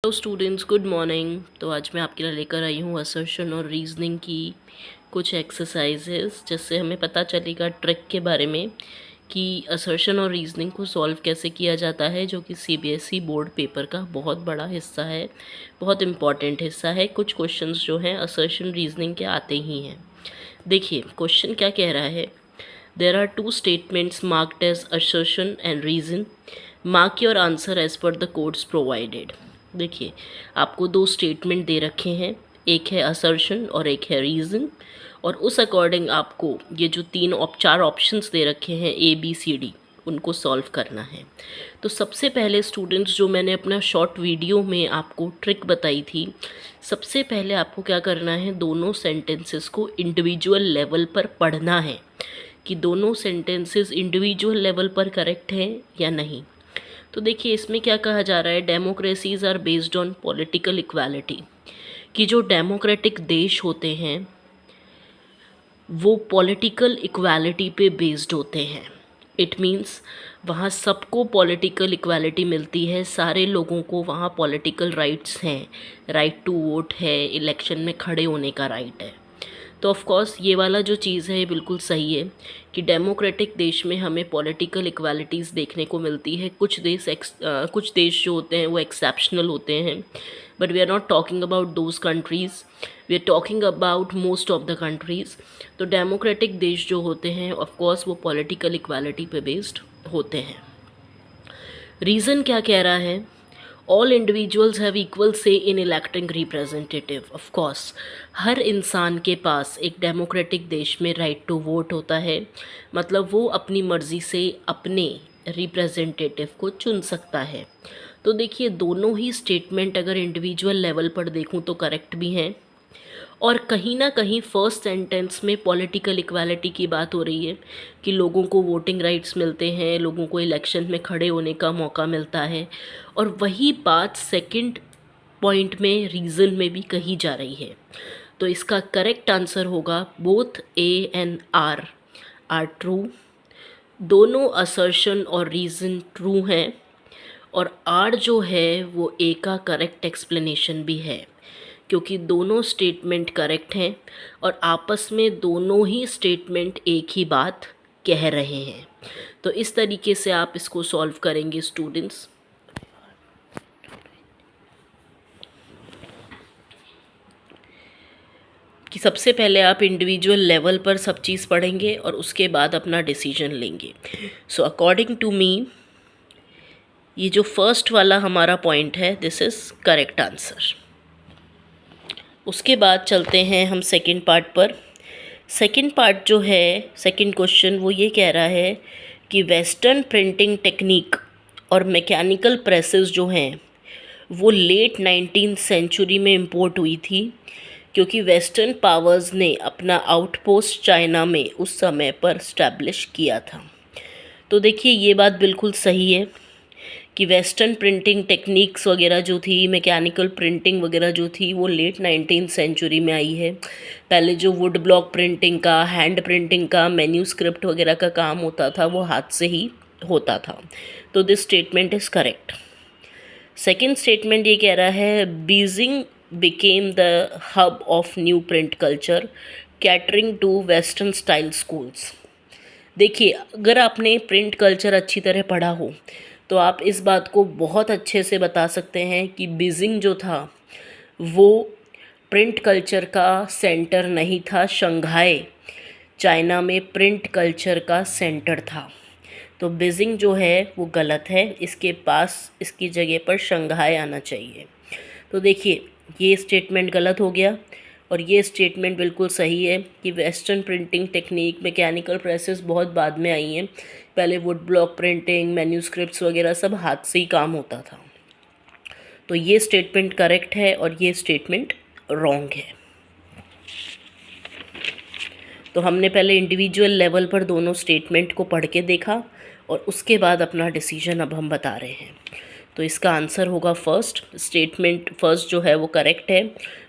Hello students, good morning. तो आज मैं आपके लिए लेकर आई हूँ असर्शन और रीजनिंग की कुछ एक्सरसाइजेस, जिससे हमें पता चलेगा ट्रिक के बारे में कि असर्शन और रीजनिंग को सॉल्व कैसे किया जाता है, जो कि सीबीएसई बोर्ड पेपर का बहुत बड़ा हिस्सा है, बहुत इम्पॉर्टेंट हिस्सा है। कुछ क्वेश्चंस जो हैं असर्शन रीजनिंग के आते ही हैं। देखिए क्वेश्चन क्या कह रहा है। There are two statements marked as assertion and reason. Mark your answer as per the codes provided. देखिए आपको दो स्टेटमेंट दे रखे हैं, एक है असर्शन और एक है रीज़न, और उस अकॉर्डिंग आपको ये जो चार ऑप्शंस दे रखे हैं ABCD, उनको सॉल्व करना है। तो सबसे पहले स्टूडेंट्स, जो मैंने अपना शॉर्ट वीडियो में आपको ट्रिक बताई थी, सबसे पहले आपको क्या करना है, दोनों सेंटेंसेस को इंडिविजुअल लेवल पर पढ़ना है कि दोनों सेंटेंसेस इंडिविजुअल लेवल पर करेक्ट हैं या नहीं। तो देखिए इसमें क्या कहा जा रहा है, democracies are based on political equality, कि जो डेमोक्रेटिक देश होते हैं वो पॉलिटिकल इक्वालिटी पे बेस्ड होते हैं। इट मीन्स वहाँ सबको पॉलिटिकल इक्वालिटी मिलती है, सारे लोगों को वहाँ पॉलिटिकल राइट्स हैं, राइट टू वोट है, इलेक्शन में खड़े होने का राइट है। तो ऑफ कोर्स ये वाला जो चीज़ है ये बिल्कुल सही है कि डेमोक्रेटिक देश में हमें पॉलिटिकल इक्वालिटीज़ देखने को मिलती है। कुछ देश जो होते हैं वो एक्सेप्शनल होते हैं, but we are not talking about those countries, we are talking about most of the countries. तो डेमोक्रेटिक देश जो होते हैं ऑफ कोर्स वो पॉलिटिकल इक्वालिटी पे बेस्ड होते हैं। रीज़न क्या कह रहा है, all individuals have equal say in electing representative. Of course हर इंसान के पास एक डेमोक्रेटिक देश में राइट टू वोट होता है, मतलब वो अपनी मर्ज़ी से अपने रिप्रेजेंटेटिव को चुन सकता है। तो देखिए दोनों ही स्टेटमेंट अगर इंडिविजुअल लेवल पर देखूं तो करेक्ट भी हैं, और कहीं ना कहीं फर्स्ट सेंटेंस में पॉलिटिकल इक्वालिटी की बात हो रही है कि लोगों को वोटिंग राइट्स मिलते हैं, लोगों को इलेक्शन में खड़े होने का मौका मिलता है, और वही बात सेकंड पॉइंट में रीज़न में भी कही जा रही है। तो इसका करेक्ट आंसर होगा both A and R are true. दोनों असर्शन और रीज़न ट्रू हैं, और R जो है वो A का करेक्ट एक्सप्लेनेशन भी है, क्योंकि दोनों स्टेटमेंट करेक्ट हैं और आपस में दोनों ही स्टेटमेंट एक ही बात कह रहे हैं। तो इस तरीके से आप इसको सॉल्व करेंगे स्टूडेंट्स। कि सबसे पहले आप इंडिविजुअल लेवल पर सब चीज़ पढ़ेंगे और उसके बाद अपना डिसीजन लेंगे। सो अकॉर्डिंग टू मी ये जो फर्स्ट वाला हमारा पॉइंट है, दिस इज़ करेक्ट आंसर। उसके बाद चलते हैं हम सेकंड पार्ट पर। सेकंड पार्ट जो है, सेकंड क्वेश्चन, वो ये कह रहा है कि वेस्टर्न प्रिंटिंग टेक्निक और मैकेनिकल प्रेसेस जो हैं वो लेट 19th सेंचुरी में इंपोर्ट हुई थी, क्योंकि वेस्टर्न पावर्स ने अपना आउटपोस्ट चाइना में उस समय पर स्टैब्लिश किया था। तो देखिए ये बात बिल्कुल सही है कि वेस्टर्न प्रिंटिंग टेक्निक्स वगैरह जो थी, मैकेनिकल प्रिंटिंग वगैरह जो थी, वो लेट 19th सेंचुरी में आई है। पहले जो वुड ब्लॉक प्रिंटिंग का, हैंड प्रिंटिंग का, मैन्यूस्क्रिप्ट वगैरह का काम होता था वो हाथ से ही होता था। तो this statement is correct. Second statement ये कह रहा है Beijing became the hub of new print culture catering to western style schools. देखिए अगर आपने प्रिंट कल्चर अच्छी तरह पढ़ा हो तो आप इस बात को बहुत अच्छे से बता सकते हैं कि बीजिंग जो था वो प्रिंट कल्चर का सेंटर नहीं था, शंघाई चाइना में प्रिंट कल्चर का सेंटर था। तो बीजिंग जो है वो गलत है, इसके पास इसकी जगह पर शंघाई आना चाहिए। तो देखिए ये स्टेटमेंट गलत हो गया और ये स्टेटमेंट बिल्कुल सही है कि western printing technique, mechanical presses बहुत बाद में आई हैं। पहले वुड ब्लॉक प्रिंटिंग, मैन्यूस्क्रिप्ट्स वगैरह सब हाथ से ही काम होता था। तो ये स्टेटमेंट करेक्ट है और ये स्टेटमेंट रॉन्ग है। तो हमने पहले इंडिविजुअल लेवल पर दोनों स्टेटमेंट को पढ़ के देखा और उसके बाद अपना डिसीजन अब हम बता रहे हैं। तो इसका आंसर होगा फर्स्ट। स्टेटमेंट फर्स्ट जो है वो करेक्ट है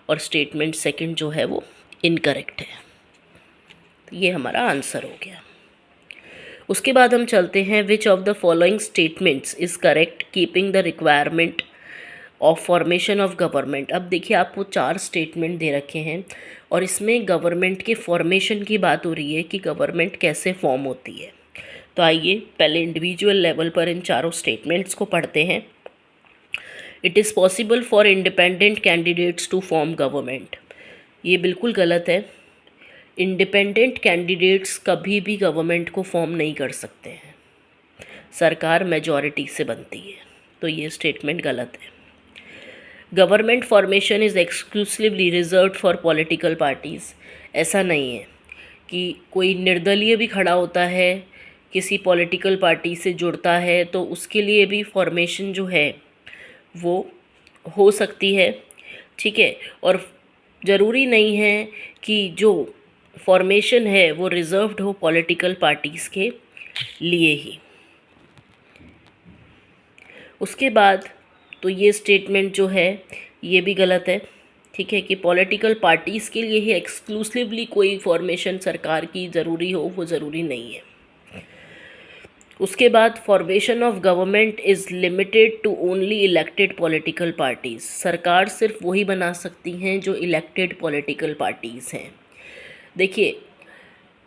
और स्टेटमेंट सेकंड जो है वो इनकरेक्ट है। तो ये हमारा आंसर हो गया। उसके बाद हम चलते हैं which of the following statements is correct keeping the requirement of formation of government. अब देखिए आपको 4 स्टेटमेंट दे रखे हैं और इसमें गवर्नमेंट के फॉर्मेशन की बात हो रही है कि गवर्नमेंट कैसे फॉर्म होती है। तो आइए पहले इंडिविजुअल लेवल पर इन चारों स्टेटमेंट्स को पढ़ते हैं। It is possible for independent candidates to form government. ये बिल्कुल गलत है। इंडिपेंडेंट कैंडिडेट्स कभी भी गवर्नमेंट को फॉर्म नहीं कर सकते हैं, सरकार मेजॉरिटी से बनती है, तो ये स्टेटमेंट गलत है। Government formation is exclusively reserved for political parties. ऐसा नहीं है कि कोई निर्दलीय भी खड़ा होता है, किसी पॉलिटिकल पार्टी से जुड़ता है, तो उसके लिए भी फॉर्मेशन जो है वो हो सकती है, ठीक है। और ज़रूरी नहीं है कि जो फॉर्मेशन है वो रिज़र्व्ड हो पॉलिटिकल पार्टीज़ के लिए ही। उसके बाद तो ये स्टेटमेंट जो है ये भी गलत है, ठीक है, कि पॉलिटिकल पार्टीज़ के लिए ही एक्सक्लूसिवली कोई फॉर्मेशन सरकार की ज़रूरी हो, वो ज़रूरी नहीं है। उसके बाद formation of government is limited to only elected political parties. सरकार सिर्फ वही बना सकती हैं जो इलेक्टेड पॉलिटिकल पार्टीज़ हैं। देखिए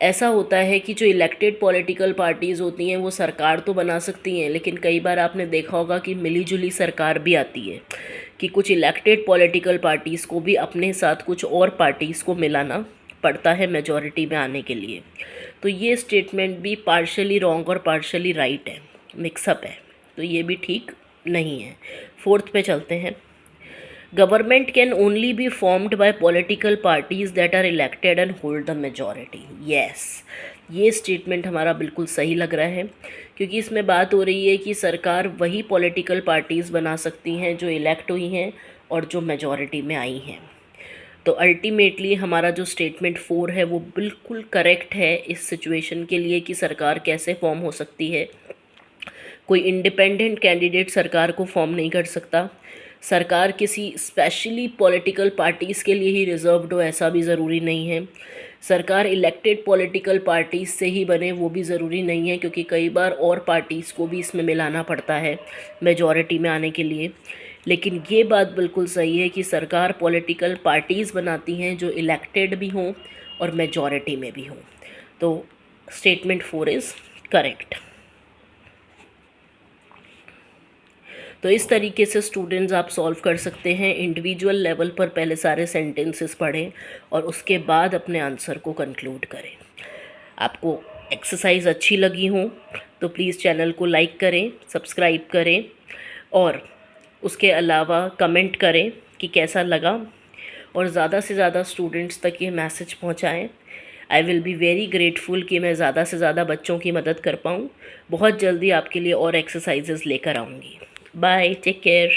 ऐसा होता है कि जो इलेक्टेड पॉलिटिकल पार्टीज़ होती हैं वो सरकार तो बना सकती हैं, लेकिन कई बार आपने देखा होगा कि मिलीजुली सरकार भी आती है, कि कुछ इलेक्टेड पॉलिटिकल पार्टीज़ को भी अपने साथ कुछ और पार्टीज़ को मिलाना पड़ता है मेजॉरिटी में आने के लिए। तो ये स्टेटमेंट भी पार्शली रॉन्ग और पार्शली राइट है, मिक्सअप है, तो ये भी ठीक नहीं है। 4th पे चलते हैं। Government can only be formed by political parties that are elected and hold the majority. Yes, ये स्टेटमेंट हमारा बिल्कुल सही लग रहा है, क्योंकि इसमें बात हो रही है कि सरकार वही पॉलिटिकल पार्टीज़ बना सकती हैं जो इलेक्ट हुई हैं और जो मेजॉरिटी में आई हैं। तो अल्टीमेटली हमारा जो स्टेटमेंट 4 है वो बिल्कुल करेक्ट है इस सिचुएशन के लिए कि सरकार कैसे फॉर्म हो सकती है। कोई इंडिपेंडेंट कैंडिडेट सरकार को फॉर्म नहीं कर सकता। सरकार किसी स्पेशली पॉलिटिकल पार्टीज़ के लिए ही रिजर्व्ड हो, ऐसा भी ज़रूरी नहीं है। सरकार इलेक्टेड पॉलिटिकल पार्टीज़ से ही बने, वो भी ज़रूरी नहीं है, क्योंकि कई बार और पार्टीज़ को भी इसमें मिलाना पड़ता है मेजॉरिटी में आने के लिए। लेकिन ये बात बिल्कुल सही है कि सरकार पॉलिटिकल पार्टीज़ बनाती हैं जो इलेक्टेड भी हों और मेजॉरिटी में भी हों। तो स्टेटमेंट 4 इज़ करेक्ट। तो इस तरीके से स्टूडेंट्स आप सॉल्व कर सकते हैं। इंडिविजुअल लेवल पर पहले सारे सेंटेंसेस पढ़ें और उसके बाद अपने आंसर को कंक्लूड करें। आपको एक्सरसाइज अच्छी लगी हो तो प्लीज़ चैनल को लाइक करें, सब्सक्राइब करें और उसके अलावा कमेंट करें कि कैसा लगा, और ज़्यादा से ज़्यादा स्टूडेंट्स तक ये मैसेज पहुँचाएँ। I will be very grateful कि मैं ज़्यादा से ज़्यादा बच्चों की मदद कर पाऊँ। बहुत जल्दी आपके लिए और एक्सरसाइजेज़ लेकर आऊँगी। Bye, take care.